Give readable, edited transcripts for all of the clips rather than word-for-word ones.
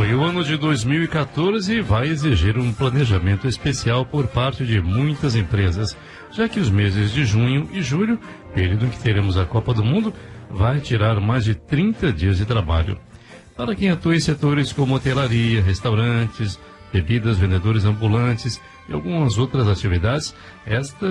e o ano de 2014 vai exigir um planejamento especial por parte de muitas empresas, já que os meses de junho e julho, período em que teremos a Copa do Mundo, vai tirar mais de 30 dias de trabalho. Para quem atua em setores como hotelaria, restaurantes, bebidas, vendedores ambulantes e algumas outras atividades, esta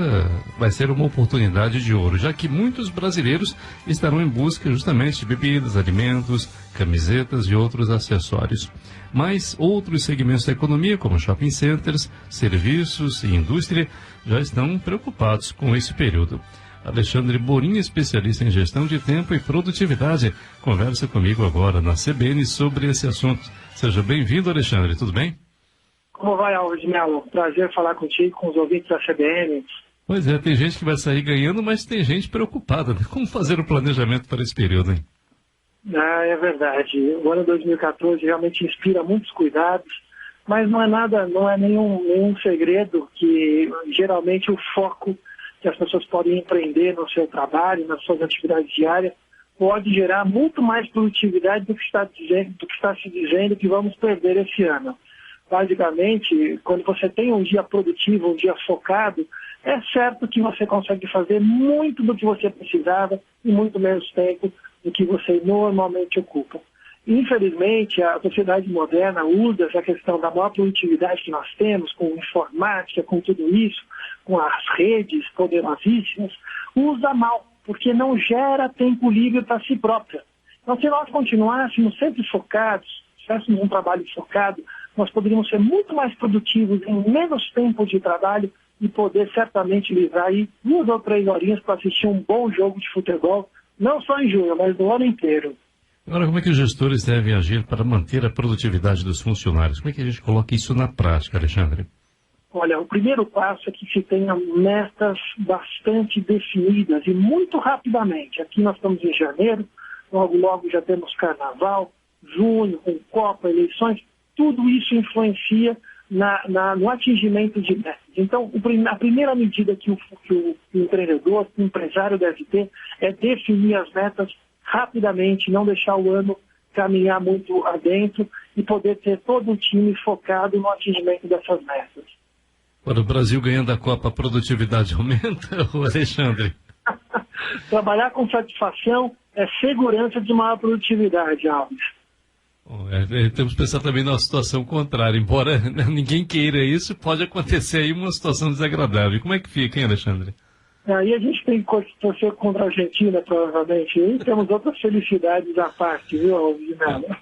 vai ser uma oportunidade de ouro, já que muitos brasileiros estarão em busca justamente de bebidas, alimentos, camisetas e outros acessórios. Mas outros segmentos da economia, como shopping centers, serviços e indústria, já estão preocupados com esse período. Alexandre Borim, especialista em gestão de tempo e produtividade, conversa comigo agora na CBN sobre esse assunto. Seja bem-vindo, Alexandre, tudo bem? Como vai, Alves Melo? Prazer falar contigo, com os ouvintes da CBN. Pois é, tem gente que vai sair ganhando, mas tem gente preocupada, né? Como fazer o planejamento para esse período, hein? É verdade. O ano 2014 realmente inspira muitos cuidados, mas não é nenhum segredo que geralmente o foco que as pessoas podem empreender no seu trabalho, nas suas atividades diárias, pode gerar muito mais produtividade do que está se dizendo que vamos perder esse ano. Basicamente, quando você tem um dia produtivo, um dia focado, é certo que você consegue fazer muito do que você precisava em muito menos tempo do que você normalmente ocupa. Infelizmente, a sociedade moderna usa essa questão da maior produtividade que nós temos, com informática, com tudo isso, com as redes poderosíssimas, usa mal, porque não gera tempo livre para si própria. Então, se nós continuássemos sempre focados, tivéssemos um trabalho focado, nós poderíamos ser muito mais produtivos em menos tempo de trabalho e poder certamente livrar aí 2 ou 3 horinhas para assistir um bom jogo de futebol, não só em junho, mas no ano inteiro. Agora, como é que os gestores devem agir para manter a produtividade dos funcionários? Como é que a gente coloca isso na prática, Alexandre? Olha, o primeiro passo é que se tenha metas bastante definidas e muito rapidamente. Aqui nós estamos em janeiro, logo já temos carnaval, junho, com Copa, eleições, tudo isso influencia no atingimento de metas. Então, a primeira medida que o empreendedor, o empresário deve ter é definir as metas rapidamente, não deixar o ano caminhar muito adentro e poder ter todo o time focado no atingimento dessas metas. Para o Brasil ganhando a Copa, a produtividade aumenta, Alexandre? Trabalhar com satisfação é segurança de maior produtividade, Alves. Bom, temos que pensar também numa situação contrária. Embora ninguém queira isso, pode acontecer aí uma situação desagradável. Como é que fica, hein, Alexandre? Aí a gente tem que torcer contra a Argentina, provavelmente. E temos outras felicidades à parte, viu, Alves?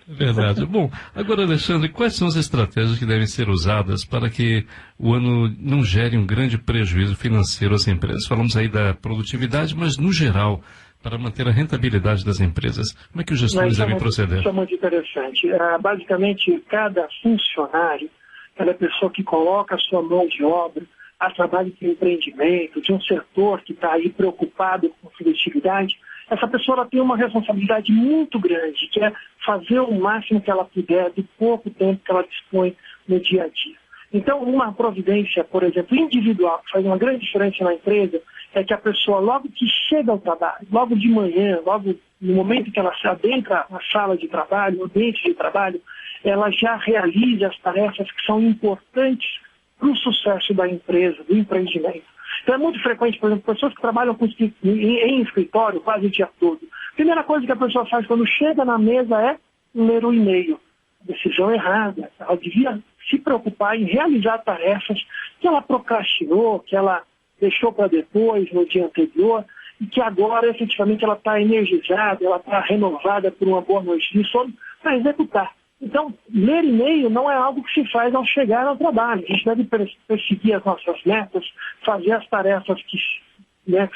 Verdade. Bom, agora, Alexandre, quais são as estratégias que devem ser usadas para que o ano não gere um grande prejuízo financeiro às empresas? Falamos aí da produtividade, mas no geral, para manter a rentabilidade das empresas, como é que os gestores devem proceder? Isso é muito interessante. Basicamente, cada funcionário, cada pessoa que coloca a sua mão de obra a trabalho de empreendimento, de um setor que está aí preocupado com produtividade, essa pessoa ela tem uma responsabilidade muito grande, que é fazer o máximo que ela puder do pouco tempo que ela dispõe no dia a dia. Então, uma providência, por exemplo, individual, que faz uma grande diferença na empresa, é que a pessoa, logo que chega ao trabalho, logo de manhã, logo no momento que ela se adentra na sala de trabalho, no ambiente de trabalho, ela já realize as tarefas que são importantes para o sucesso da empresa, do empreendimento. Então é muito frequente, por exemplo, pessoas que trabalham em escritório quase o dia todo. A primeira coisa que a pessoa faz quando chega na mesa é ler o e-mail. Decisão errada. Ela devia se preocupar em realizar tarefas que ela procrastinou, que ela deixou para depois, no dia anterior, e que agora, efetivamente, ela está energizada, ela está renovada por uma boa noite de sono para executar. Então, ler e-mail não é algo que se faz ao chegar ao trabalho. A gente deve perseguir as nossas metas, fazer as tarefas que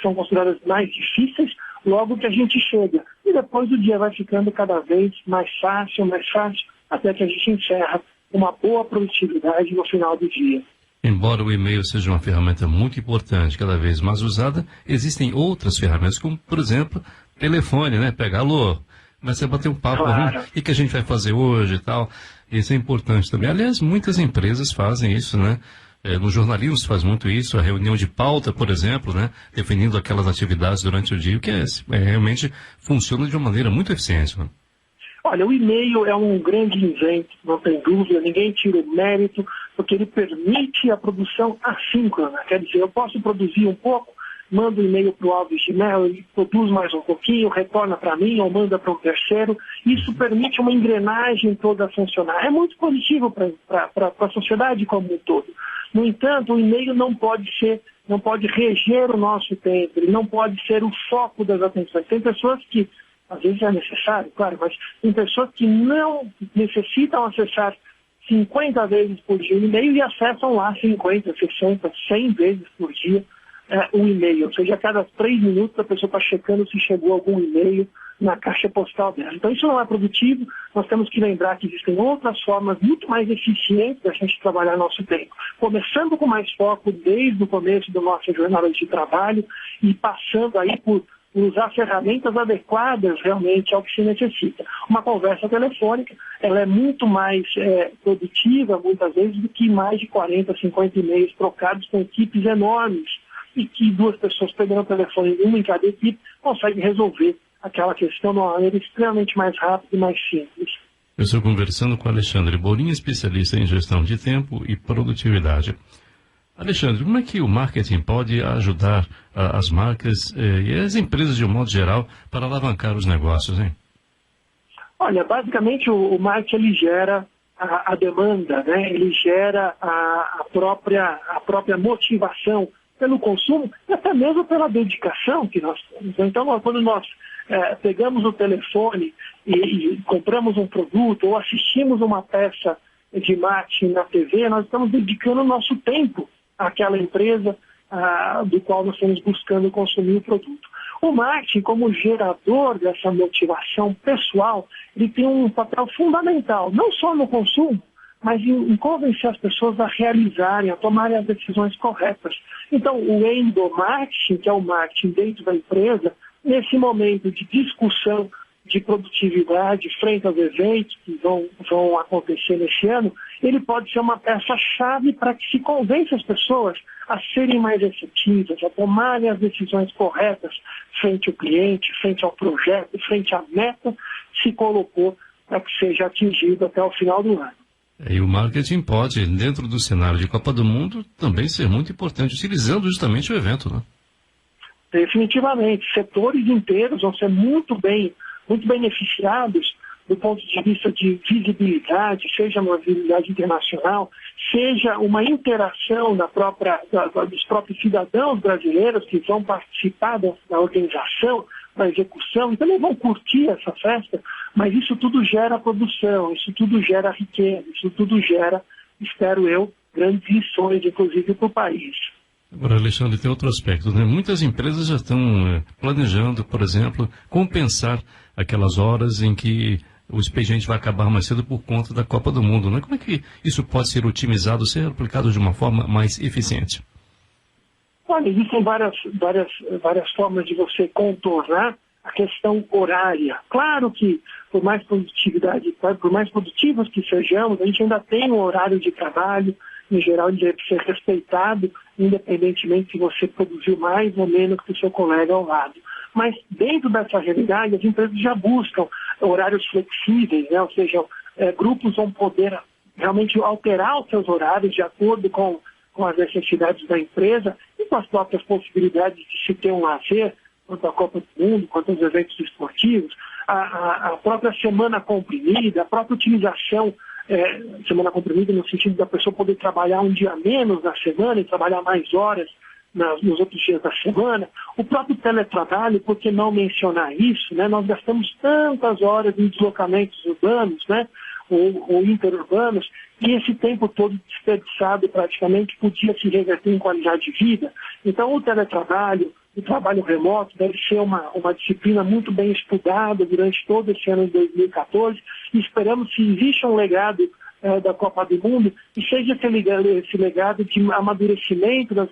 são consideradas mais difíceis logo que a gente chega. E depois o dia vai ficando cada vez mais fácil, até que a gente encerra uma boa produtividade no final do dia. Embora o e-mail seja uma ferramenta muito importante, cada vez mais usada, existem outras ferramentas, como, por exemplo, telefone, né? Pega, alô, começa a bater um papo, claro. O que a gente vai fazer hoje e tal. Isso é importante também. Aliás, muitas empresas fazem isso, né? No jornalismo se faz muito isso, a reunião de pauta, por exemplo, né? Definindo aquelas atividades durante o dia, o que realmente funciona de uma maneira muito eficiente, né? Olha, o e-mail é um grande invento, não tem dúvida, ninguém tira o mérito, porque ele permite a produção assíncrona. Quer dizer, eu posso produzir um pouco, mando um e-mail para o Alves de Mello, ele produz mais um pouquinho, retorna para mim ou manda para um terceiro. Isso permite uma engrenagem toda a funcionar. É muito positivo para a sociedade como um todo. No entanto, o e-mail não pode reger o nosso tempo, ele não pode ser o foco das atenções. Tem pessoas que, às vezes é necessário, claro, mas tem pessoas que não necessitam acessar 50 vezes por dia o e-mail e acessam lá 50, 60, 100 vezes por dia o e-mail. Ou seja, a cada 3 minutos a pessoa está checando se chegou algum e-mail na caixa postal dela. Então isso não é produtivo, nós temos que lembrar que existem outras formas muito mais eficientes da gente trabalhar nosso tempo. Começando com mais foco desde o começo da nossa jornada de trabalho e passando aí por usar ferramentas adequadas realmente ao que se necessita. Uma conversa telefônica, ela é muito mais produtiva, muitas vezes, do que mais de 40, 50 e-mails trocados com equipes enormes e que 2 pessoas pegando o telefone, uma em cada equipe, conseguem resolver aquela questão de uma maneira extremamente mais rápida e mais simples. Eu estou conversando com Alexandre Borin, especialista em gestão de tempo e produtividade. Alexandre, como é que o marketing pode ajudar as marcas e as empresas de um modo geral para alavancar os negócios, hein? Olha, basicamente o marketing ele gera a demanda, né? Ele gera a própria motivação pelo consumo e até mesmo pela dedicação que nós temos. Então, quando nós pegamos o telefone e compramos um produto ou assistimos uma peça de marketing na TV, nós estamos dedicando o nosso tempo àquela empresa do qual nós estamos buscando consumir o produto. O marketing, como gerador dessa motivação pessoal, ele tem um papel fundamental, não só no consumo, mas em convencer as pessoas a realizarem, a tomarem as decisões corretas. Então, o endomarketing, que é o marketing dentro da empresa, nesse momento de discussão de produtividade frente aos eventos que vão acontecer nesse ano, ele pode ser uma peça-chave para que se convença as pessoas a serem mais efetivas, a tomarem as decisões corretas frente ao cliente, frente ao projeto, frente à meta que se colocou para que seja atingido até o final do ano. E o marketing pode, dentro do cenário de Copa do Mundo, também ser muito importante, utilizando justamente o evento, né? Definitivamente. Setores inteiros vão ser muito beneficiados do ponto de vista de visibilidade, seja uma visibilidade internacional, seja uma interação dos próprios cidadãos brasileiros que vão participar da organização, da execução, e também vão curtir essa festa, mas isso tudo gera produção, isso tudo gera riqueza, isso tudo gera, espero eu, grandes lições, inclusive, para o país. Agora, Alexandre, tem outro aspecto, né? Muitas empresas já estão planejando, por exemplo, compensar aquelas horas em que o expediente vai acabar mais cedo por conta da Copa do Mundo, né? Como é que isso pode ser otimizado, ser aplicado de uma forma mais eficiente? Olha, existem várias formas de você contornar a questão horária. Claro que, por mais produtivos que sejamos, a gente ainda tem um horário de trabalho, em geral, ele deve ser respeitado, independentemente se você produziu mais ou menos que o seu colega ao lado. Mas, dentro dessa realidade, as empresas já buscam horários flexíveis, né? Ou seja, grupos vão poder realmente alterar os seus horários de acordo com as necessidades da empresa e com as próprias possibilidades de se ter um lazer, quanto à Copa do Mundo, quanto aos eventos esportivos, a própria semana comprimida, a própria utilização semana comprimida no sentido da pessoa poder trabalhar um dia menos na semana e trabalhar mais horas nos outros dias da semana, o próprio teletrabalho, por que não mencionar isso, né? Nós gastamos tantas horas em deslocamentos urbanos, né? ou interurbanos, e esse tempo todo desperdiçado praticamente podia se reverter em qualidade de vida. Então o teletrabalho, o trabalho remoto deve ser uma disciplina muito bem estudada durante todo esse ano de 2014 e esperamos que exista um legado da Copa do Mundo e seja esse legado de amadurecimento das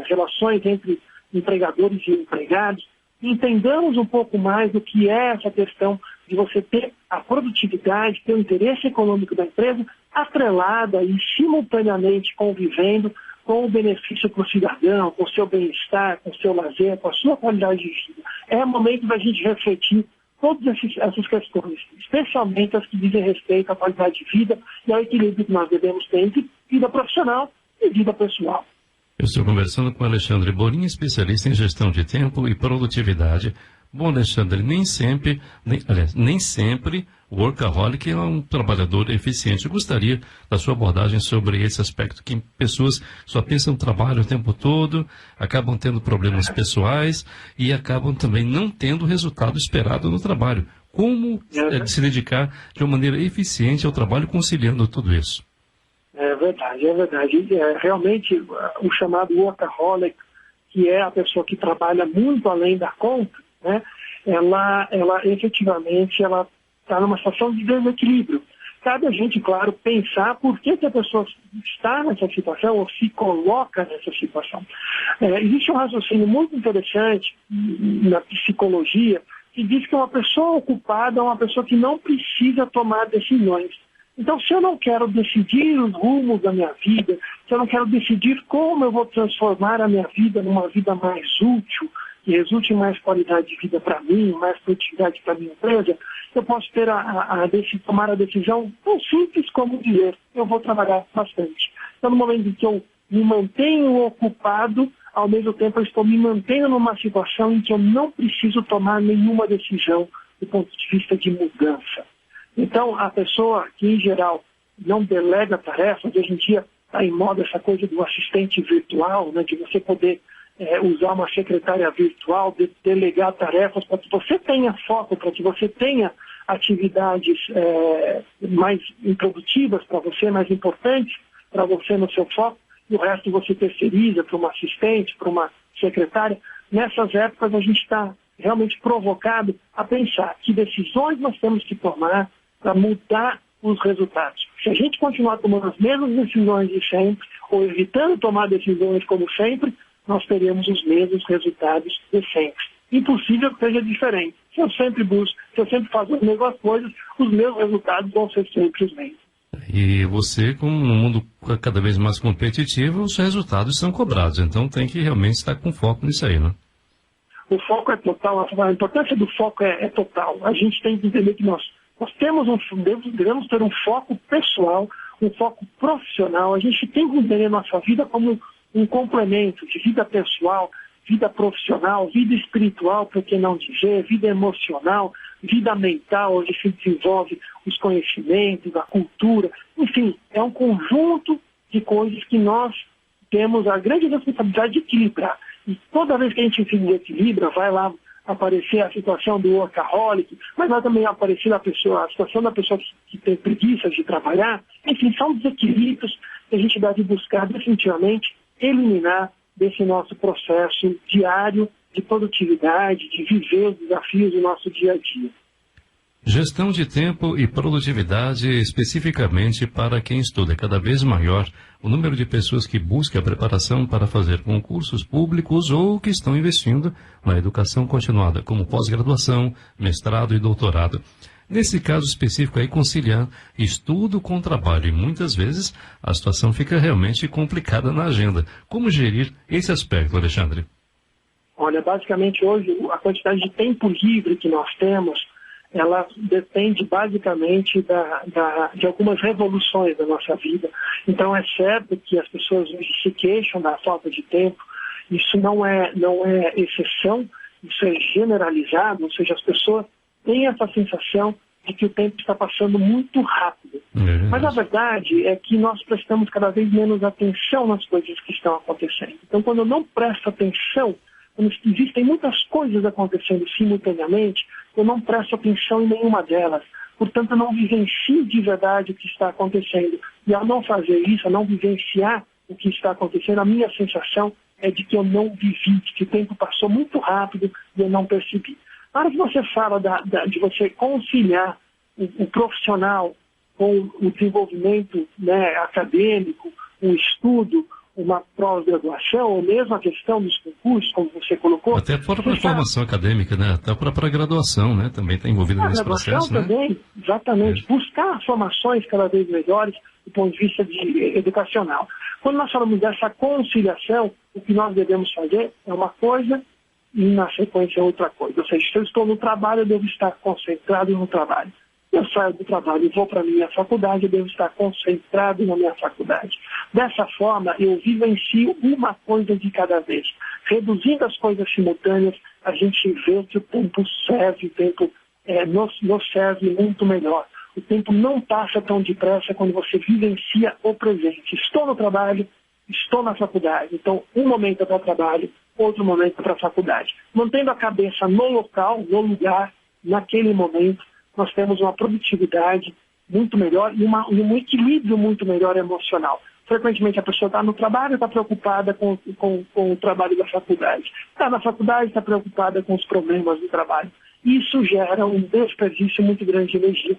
relações entre empregadores e empregados. Entendamos um pouco mais do que é essa questão de você ter a produtividade, ter o interesse econômico da empresa atrelada e simultaneamente convivendo com o benefício para o cidadão, com o seu bem-estar, com o seu lazer, com a sua qualidade de vida. É momento da gente refletir todas essas questões, especialmente as que dizem respeito à qualidade de vida e ao equilíbrio que nós devemos ter entre vida profissional e vida pessoal. Eu estou conversando com Alexandre Borin, especialista em gestão de tempo e produtividade. Bom, Alexandre, nem sempre o workaholic é um trabalhador eficiente. Eu gostaria da sua abordagem sobre esse aspecto, que pessoas só pensam no trabalho o tempo todo, acabam tendo problemas pessoais e acabam também não tendo o resultado esperado no trabalho. Como se dedicar de uma maneira eficiente ao trabalho, conciliando tudo isso? É verdade. Realmente, o chamado workaholic, que é a pessoa que trabalha muito além da conta, né? Ela efetivamente está numa situação de desequilíbrio. Cabe a gente, claro, pensar por que a pessoa está nessa situação ou se coloca nessa situação. Existe um raciocínio muito interessante na psicologia que diz que uma pessoa ocupada é uma pessoa que não precisa tomar decisões. Então, se eu não quero decidir os rumos da minha vida, se eu não quero decidir como eu vou transformar a minha vida numa vida mais útil, que resulte em mais qualidade de vida para mim, mais produtividade para a minha empresa, eu posso ter tomar a decisão tão simples como dizer, eu vou trabalhar bastante. Então, no momento em que eu me mantenho ocupado, ao mesmo tempo eu estou me mantendo numa situação em que eu não preciso tomar nenhuma decisão do ponto de vista de mudança. Então, a pessoa que, em geral, não delega tarefas, hoje em dia está em moda essa coisa do assistente virtual, né, de você poder usar uma secretária virtual, delegar tarefas para que você tenha foco, para que você tenha atividades mais improdutivas para você, mais importantes para você no seu foco, e o resto você terceiriza para uma assistente, para uma secretária. Nessas épocas a gente está realmente provocado a pensar que decisões nós temos que tomar para mudar os resultados. Se a gente continuar tomando as mesmas decisões de sempre, ou evitando tomar decisões como sempre, nós teremos os mesmos resultados de sempre. Impossível que seja diferente. Se eu sempre busco, se eu sempre faço as mesmas coisas, os meus resultados vão ser sempre os mesmos. E você, como no mundo cada vez mais competitivo, os resultados são cobrados. Então tem que realmente estar com foco nisso aí, né? O foco é total, a importância do foco é total. A gente tem que entender que nós devemos ter um foco pessoal, um foco profissional. A gente tem que entender nossa vida como um complemento de vida pessoal, vida profissional, vida espiritual, por que não dizer, vida emocional, vida mental, onde se desenvolve os conhecimentos, a cultura. Enfim, é um conjunto de coisas que nós temos a grande responsabilidade de equilibrar. E toda vez que a gente se desequilibra, vai lá aparecer a situação do workaholic, mas vai também aparecer a situação da pessoa que tem preguiça de trabalhar. Enfim, são desequilíbrios que a gente deve buscar definitivamente eliminar desse nosso processo diário de produtividade, de viver os desafios do nosso dia a dia. Gestão de tempo e produtividade especificamente para quem estuda. É cada vez maior o número de pessoas que buscam a preparação para fazer concursos públicos ou que estão investindo na educação continuada, como pós-graduação, mestrado e doutorado. Nesse caso específico aí, conciliar estudo com trabalho. E muitas vezes a situação fica realmente complicada na agenda. Como gerir esse aspecto, Alexandre? Olha, basicamente hoje a quantidade de tempo livre que nós temos, ela depende basicamente de algumas revoluções da nossa vida. Então é certo que as pessoas hoje se queixam da falta de tempo. Isso não é exceção, isso é generalizado, ou seja, as pessoas têm essa sensação de que o tempo está passando muito rápido. Mas a verdade é que nós prestamos cada vez menos atenção nas coisas que estão acontecendo. Então, quando eu não presto atenção, quando existem muitas coisas acontecendo simultaneamente, eu não presto atenção em nenhuma delas. Portanto, eu não vivencio de verdade o que está acontecendo. E ao não fazer isso, ao não vivenciar o que está acontecendo, a minha sensação é de que eu não vivi, de que o tempo passou muito rápido e eu não percebi. Na hora que você fala de você conciliar o profissional com o desenvolvimento, né, acadêmico, um estudo, uma pós-graduação, ou mesmo a questão dos concursos, como você colocou. Até a própria formação acadêmica, né? Até a própria graduação, né? Também está envolvida nesse processo, né? Também, exatamente. Buscar formações cada vez melhores do ponto de vista educacional. Quando nós falamos dessa conciliação, o que nós devemos fazer é uma coisa e na sequência outra coisa. Ou seja, se eu estou no trabalho, eu devo estar concentrado no trabalho. Eu saio do trabalho e vou para a minha faculdade, eu devo estar concentrado na minha faculdade. Dessa forma, eu vivencio uma coisa de cada vez. Reduzindo as coisas simultâneas, a gente vê que o tempo serve, o tempo nos serve muito melhor. O tempo não passa tão depressa quando você vivencia o presente. Estou no trabalho, estou na faculdade. Então, um momento é para o trabalho, outro momento é para a faculdade. Mantendo a cabeça no local, no lugar, naquele momento, nós temos uma produtividade muito melhor e um equilíbrio muito melhor emocional. Frequentemente a pessoa está no trabalho, está preocupada com o trabalho da faculdade. Está na faculdade, está preocupada com os problemas do trabalho. Isso gera um desperdício muito grande de energia.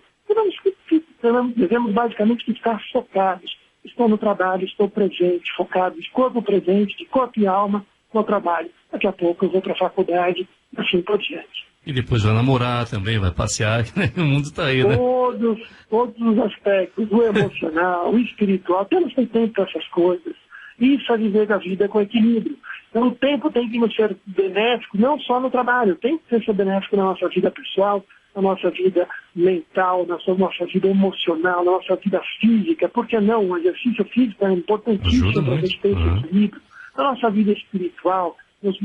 Devemos basicamente ficar focados. Estou no trabalho, estou presente, focado, de corpo presente, de corpo e alma no trabalho. Daqui a pouco eu vou para a faculdade e assim por diante. E depois vai namorar também, vai passear, né? O mundo está aí, né? Todos os aspectos, o emocional, o espiritual, temos que ter tempo para essas coisas. Isso é viver a vida com equilíbrio. Então o tempo tem que nos ser benéfico, não só no trabalho, tem que ser benéfico na nossa vida pessoal, na nossa vida mental, na nossa vida emocional, na nossa vida física. Por que não? O exercício físico é importantíssimo para a gente ter esse equilíbrio. Na nossa vida espiritual, nós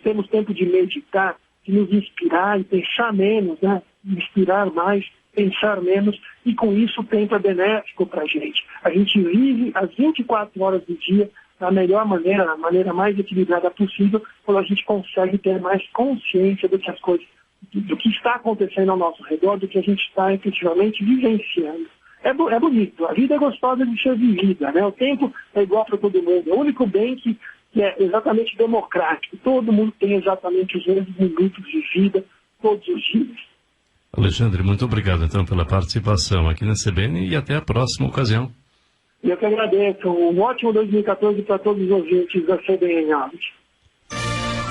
temos tempo de meditar, de nos inspirar e pensar menos, né? Inspirar mais, pensar menos, e com isso o tempo é benéfico para a gente. A gente vive as 24 horas do dia da melhor maneira, da maneira mais equilibrada possível, quando a gente consegue ter mais consciência do que as coisas, do que está acontecendo ao nosso redor, do que a gente está efetivamente vivenciando. É bonito, a vida é gostosa de ser vivida, né? O tempo é igual para todo mundo, é o único bem que é exatamente democrático. Todo mundo tem exatamente os mesmos minutos de vida, todos os dias. Alexandre, muito obrigado então pela participação aqui na CBN e até a próxima ocasião. Eu que agradeço. Um ótimo 2014 para todos os ouvintes da CBN Áudio.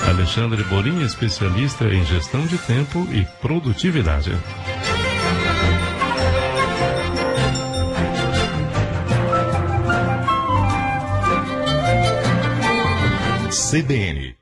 Alexandre Borin, especialista em gestão de tempo e produtividade. CBN